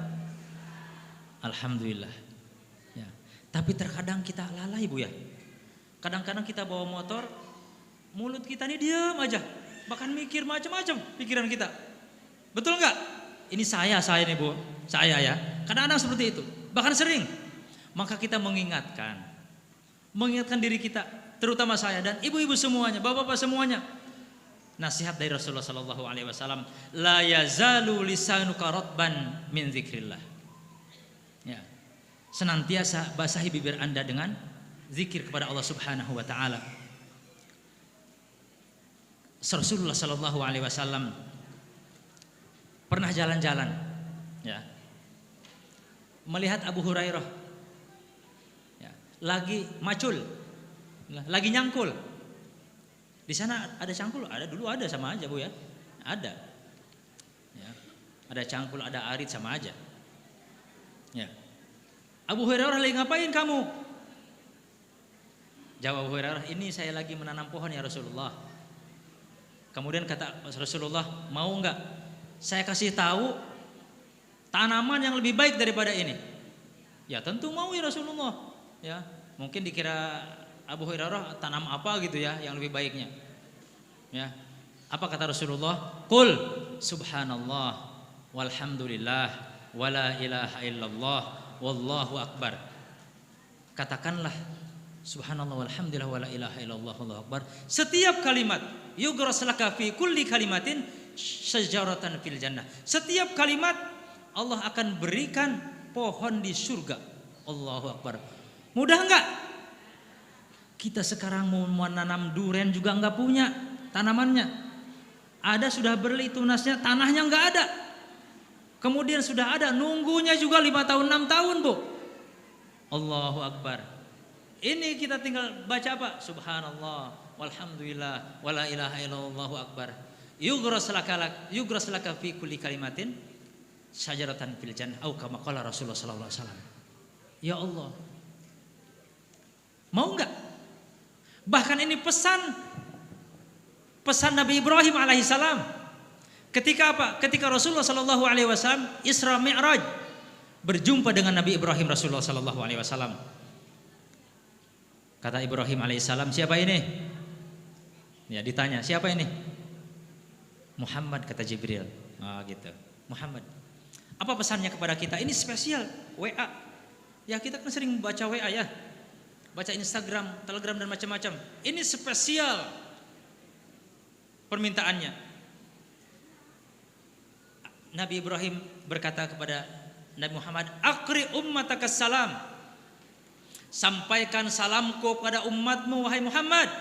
alhamdulillah. Ya. Tapi terkadang kita lalai, Bu ya. Kadang-kadang kita bawa motor, mulut kita ini diam aja, bahkan mikir macam-macam pikiran kita. Betul nggak? Ini saya nih, Bu, saya ya. Kadang-kadang seperti itu, bahkan sering. Maka kita mengingatkan diri kita, terutama saya dan ibu-ibu semuanya, bapak-bapak semuanya. Nasihat dari Rasulullah sallallahu alaihi wasallam, la yazalu lisanuka ratban min dzikrillah. Ya. Senantiasa basahi bibir Anda dengan zikir kepada Allah Subhanahu wa taala. Rasulullah sallallahu alaihi wasallam pernah jalan-jalan, ya. Melihat Abu Hurairah lagi macul, lagi nyangkul. Di sana ada cangkul, ada dulu ada sama aja, Bu ya. Ada. Ya. Ada cangkul, ada arit sama aja. Ya. Abu Hurairah lagi ngapain kamu? Jawab Abu Hurairah, ini saya lagi menanam pohon ya Rasulullah. Kemudian kata Rasulullah, mau enggak saya kasih tahu tanaman yang lebih baik daripada ini? Ya tentu mau ya Rasulullah. Ya, mungkin dikira Abu Hurairah tanam apa gitu ya yang lebih baiknya. Ya. Apa kata Rasulullah? Qul subhanallah walhamdulillah wala ilaha illallah wallahu akbar. Katakanlah subhanallah walhamdulillah wala ilaha illallah wallahu akbar. Setiap kalimat yugras laka fi kulli kalimatin syajaratan fil jannah. Setiap kalimat Allah akan berikan pohon di surga. Allahu akbar. Mudah enggak? Kita sekarang mau menanam durian juga nggak punya tanamannya. Ada sudah beli tunasnya, tanahnya nggak ada. Kemudian sudah ada, nunggunya juga 5 tahun 6 tahun bu. Allahu Akbar. Ini kita tinggal baca apa? Subhanallah, walhamdulillah, wala ilaha illallah, Allahu Akbar. Yugras laka fi kulli kalimatin syajaratan fil jannah au kama qala Rasulullah sallallahu alaihi wasallam. Ya Allah. Mau enggak? Bahkan ini pesan Nabi Ibrahim alaihissalam. Ketika apa? Ketika Rasulullah sallallahu alaihi wasallam Isra Mi'raj berjumpa dengan Nabi Ibrahim Rasulullah sallallahu alaihi wasallam. Kata Ibrahim alaihissalam, siapa ini? Ya ditanya, siapa ini? Muhammad, kata Jibril. Gitu. Muhammad. Apa pesannya kepada kita? Ini spesial, WA. Ya kita kan sering baca WA ya. Baca Instagram, Telegram dan macam-macam. Ini spesial permintaannya. Nabi Ibrahim berkata kepada Nabi Muhammad, "Aqri ummatakas salam." Sampaikan salamku kepada umatmu wahai Muhammad.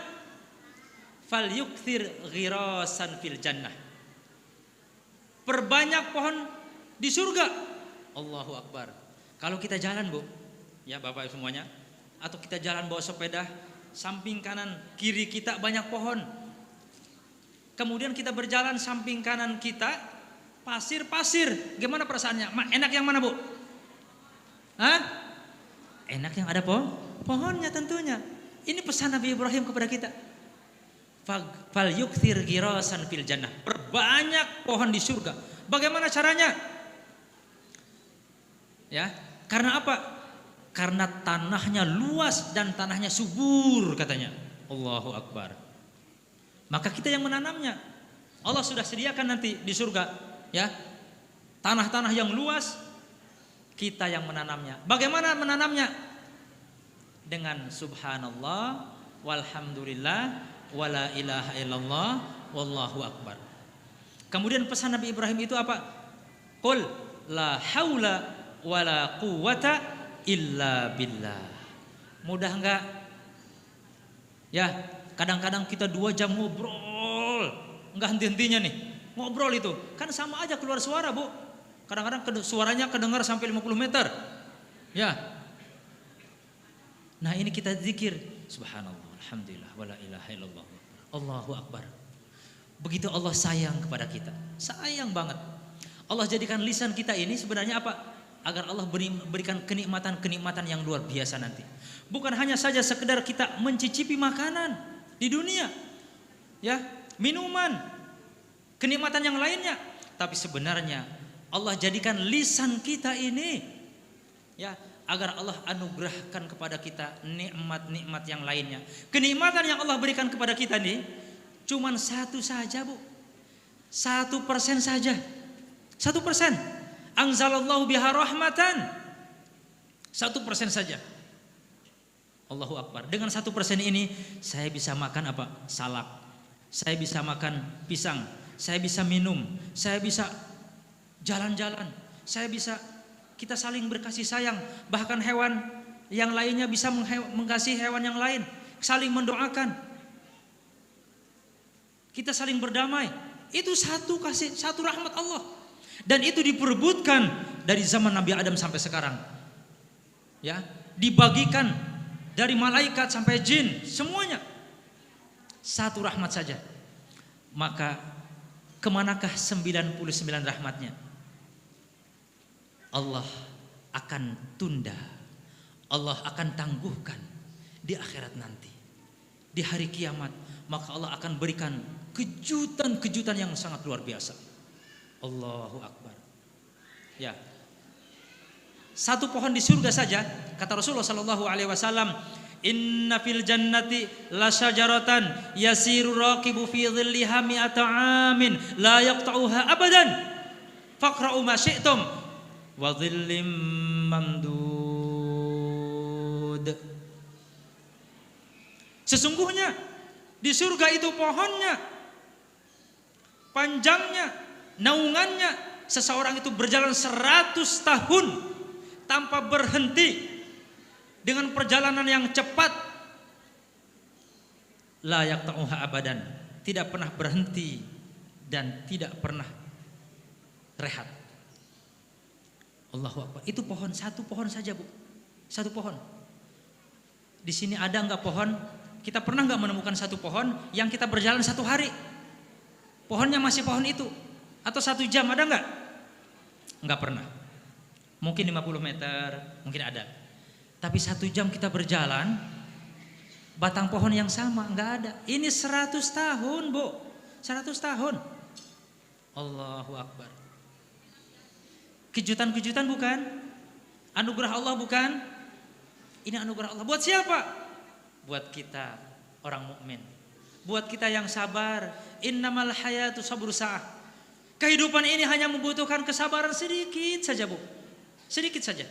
Falyukthir ghirasan fil jannah. Perbanyak pohon di surga. Allahu Akbar. Kalau kita jalan, Bu, ya Bapak semuanya, atau kita jalan bawa sepeda, samping kanan kiri kita banyak pohon. Kemudian kita berjalan samping kanan kita pasir-pasir. Gimana perasaannya? Enak yang mana, Bu? Hah? Enak yang ada pohonnya tentunya. Ini pesan Nabi Ibrahim kepada kita. Fal yukthir girasan fil jannah. Perbanyak pohon di surga. Bagaimana caranya? Ya, karena apa? Karena tanahnya luas dan tanahnya subur katanya. Allahu Akbar. Maka kita yang menanamnya. Allah sudah sediakan nanti di surga, ya. Tanah-tanah yang luas, kita yang menanamnya. Bagaimana menanamnya? Dengan subhanallah, walhamdulillah, wala ilaha illallah, wallahu akbar. Kemudian pesan Nabi Ibrahim itu apa? Qul la haula wala quwwata illa billah. Mudah enggak? Ya, kadang-kadang kita 2 jam ngobrol, enggak henti-hentinya nih. Ngobrol itu, kan sama aja keluar suara, Bu. Kadang-kadang suaranya kedengar sampai 50 meter. Ya. Nah, ini kita zikir subhanallah, alhamdulillah, wala ilaha illallah, Allahu akbar. Begitu Allah sayang kepada kita. Sayang banget. Allah jadikan lisan kita ini sebenarnya apa? Agar Allah berikan kenikmatan-kenikmatan yang luar biasa nanti. Bukan hanya saja sekedar kita mencicipi makanan di dunia, ya, minuman, kenikmatan yang lainnya, tapi sebenarnya Allah jadikan lisan kita ini, ya, agar Allah anugerahkan kepada kita nikmat-nikmat yang lainnya. Kenikmatan yang Allah berikan kepada kita ini cuman 1 saja, Bu. 1% saja. 1%. Anzalallahu biha rahmatan. 1% saja. Allahu Akbar. Dengan 1% ini saya bisa makan apa? Salak. Saya bisa makan pisang. Saya bisa minum. Saya bisa jalan-jalan. Saya bisa, kita saling berkasih sayang. Bahkan hewan yang lainnya bisa mengasihi hewan yang lain. Saling mendoakan. Kita saling berdamai. Itu satu rahmat Allah. Dan itu diperebutkan dari zaman Nabi Adam sampai sekarang. Ya, dibagikan dari malaikat sampai jin, semuanya. Satu rahmat saja. Maka kemanakah 99 rahmatnya? Allah akan tunda, Allah akan tangguhkan di akhirat nanti, di hari kiamat. Maka Allah akan berikan kejutan-kejutan yang sangat luar biasa. Allahu Akbar. Ya, 1 pohon di surga saja, kata Rasulullah sallallahu alaihi wasallam, inna fil jannati la syajaratan yasiru raqibu fi dhilliha mi'ata amin la yaqta'uha abadan faqra'u ma syi'tum wa dhillim mamdud. Sesungguhnya di surga itu pohonnya, panjangnya, naungannya, seseorang itu berjalan 100 tahun tanpa berhenti, dengan perjalanan yang cepat, la yaqta'uha abadan, tidak pernah berhenti dan tidak pernah rehat. Allahu Akbar. Itu pohon, satu pohon saja Bu, satu pohon. Di sini ada nggak pohon? Kita pernah nggak menemukan satu pohon yang kita berjalan 1 hari, pohonnya masih pohon itu, atau 1 jam, ada nggak? Nggak pernah. Mungkin 50 meter, mungkin ada. Tapi 1 jam kita berjalan, batang pohon yang sama nggak ada. Ini 100 tahun Bu, 100 tahun. Allahu Akbar. Kejutan-kejutan bukan? Anugerah Allah bukan? Ini anugerah Allah. Buat siapa? Buat kita orang mukmin. Buat kita yang sabar. Innamal hayatu sabru sa'ah. Kehidupan ini hanya membutuhkan kesabaran sedikit saja Bu. Sedikit saja.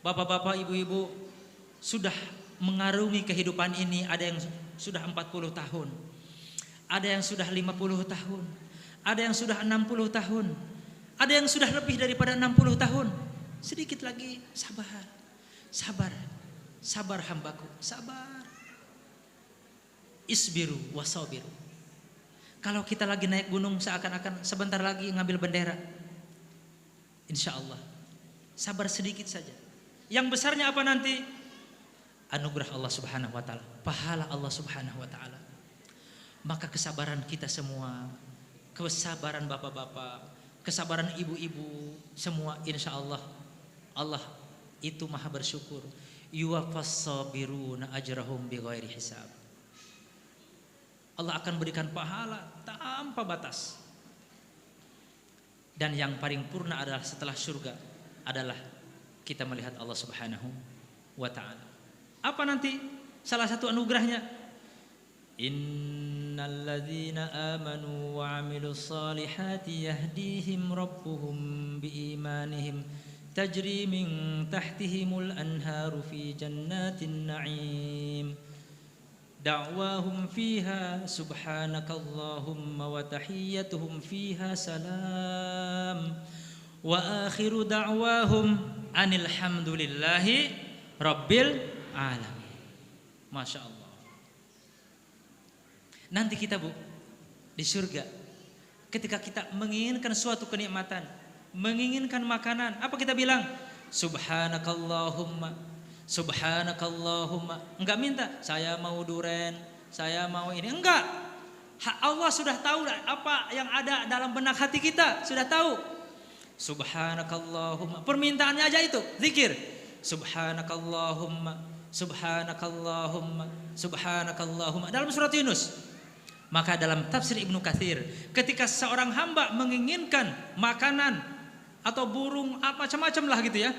Bapak-bapak, ibu-ibu sudah mengarungi kehidupan ini. Ada yang sudah 40 tahun. Ada yang sudah 50 tahun. Ada yang sudah 60 tahun. Ada yang sudah lebih daripada 60 tahun. Sedikit lagi, sabar. Sabar. Sabar hambaku, sabar. Isbiru wasabiru. Kalau kita lagi naik gunung seakan-akan sebentar lagi ngambil bendera. Insya Allah. Sabar sedikit saja. Yang besarnya apa nanti? Anugerah Allah Subhanahu wa taala, pahala Allah Subhanahu wa taala. Maka kesabaran kita semua, kesabaran bapak-bapak, kesabaran ibu-ibu, semua insya Allah Allah itu maha bersyukur. Yuwaffas sabiruna ajrahum bighairi hisab. Allah akan berikan pahala tanpa batas. Dan yang paling purna adalah setelah surga adalah kita melihat Allah Subhanahu wa taala. Apa nanti salah satu anugerahnya? Innal ladzina amanu wa 'amilus solihati yahdihim rabbuhum biimanihim tajri min tahtihimul anharu fi jannatin na'im da'wahum fiha subhanakallahumma wa tahiyyatuhum fiha salam wa akhiru da'wahum anil hamdulillahi rabbil alamin. Masya Allah. Nanti kita Bu di surga, ketika kita menginginkan suatu kenikmatan, menginginkan makanan, apa kita bilang? Subhanakallahumma, subhanakallahumma. Enggak minta, saya mau duren, saya mau ini. Enggak. Allah sudah tahu apa yang ada dalam benak hati kita, sudah tahu. Subhanakallahumma. Permintaannya aja itu, zikir. Subhanakallahumma, subhanakallahumma, subhanakallahumma. Dalam surat Yunus. Maka dalam tafsir Ibnu Katsir, ketika seorang hamba menginginkan makanan atau burung apa macam-macam lah gitu ya,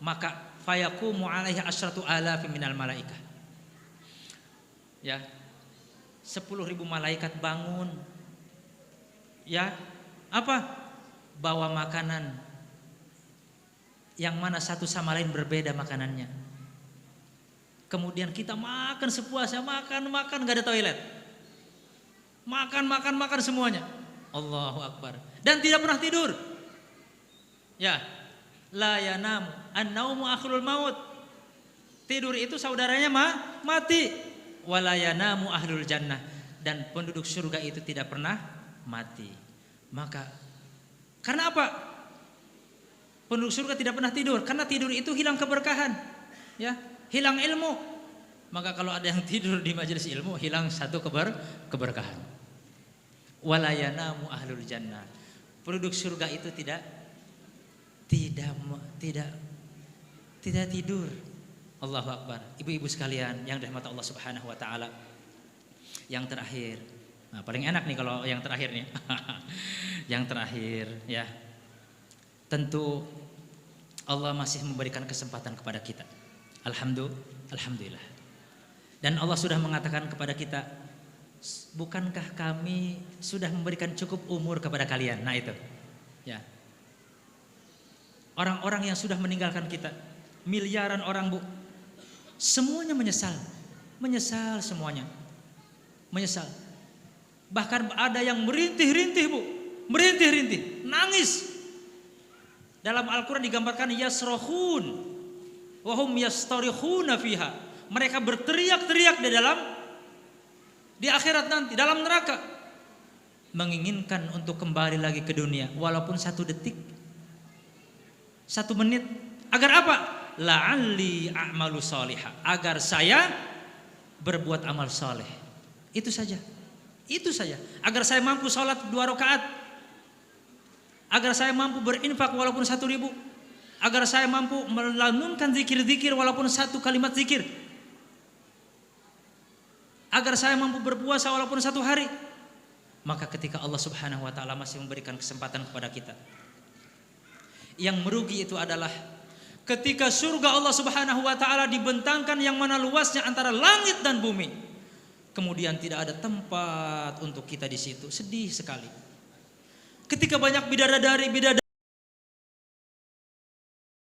maka fayaqumu alaihi asyratu alafi minal malaikah. Ya. 10.000 malaikat bangun. Ya. Apa? Bawa makanan yang mana satu sama lain berbeda makanannya. Kemudian kita makan sepuasnya, makan enggak ada toilet. Makan semuanya. Allahu Akbar. Dan tidak pernah tidur. Ya. La yanamu an-naumu akhirul maut. Tidur itu saudaranya mati. Wala yanamu ahlul jannah. Dan penduduk surga itu tidak pernah mati. Maka karena apa? Penduduk surga tidak pernah tidur. Karena tidur itu hilang keberkahan. Ya, hilang ilmu. Maka kalau ada yang tidur di majelis ilmu, hilang satu keberkahan. Wala yanamu ahlul jannah. Penduduk surga itu tidak tidur. Allahu Akbar. Ibu-ibu sekalian yang dirahmati Allah Subhanahu wa taala. Yang terakhir. Nah, paling enak nih kalau yang terakhir nih. Yang terakhir ya. Tentu Allah masih memberikan kesempatan kepada kita. Alhamdulillah. Dan Allah sudah mengatakan kepada kita, bukankah kami sudah memberikan cukup umur kepada kalian? Nah itu. Ya. Orang-orang yang sudah meninggalkan kita, miliaran orang Bu, semuanya menyesal. Menyesal semuanya. Menyesal. Bahkan ada yang merintih-rintih Bu, merintih-rintih, nangis. Dalam Al-Quran digambarkan yasrohun, wahum yastarikhuna fiha. Mereka berteriak-teriak di dalam di akhirat nanti dalam neraka, menginginkan untuk kembali lagi ke dunia walaupun 1 detik, 1 menit, agar apa? La'alli a'malu salihah, agar saya berbuat amal saleh. Itu saja. Itu saja. Agar saya mampu sholat 2 rakaat, agar saya mampu berinfak walaupun 1.000, agar saya mampu melantunkan zikir-zikir walaupun 1 kalimat zikir, agar saya mampu berpuasa walaupun 1 hari. Maka ketika Allah Subhanahu wa taala masih memberikan kesempatan kepada kita, yang merugi itu adalah ketika surga Allah Subhanahu wa taala dibentangkan yang mana luasnya antara langit dan bumi, kemudian tidak ada tempat untuk kita di situ. Sedih sekali. Ketika banyak bidadari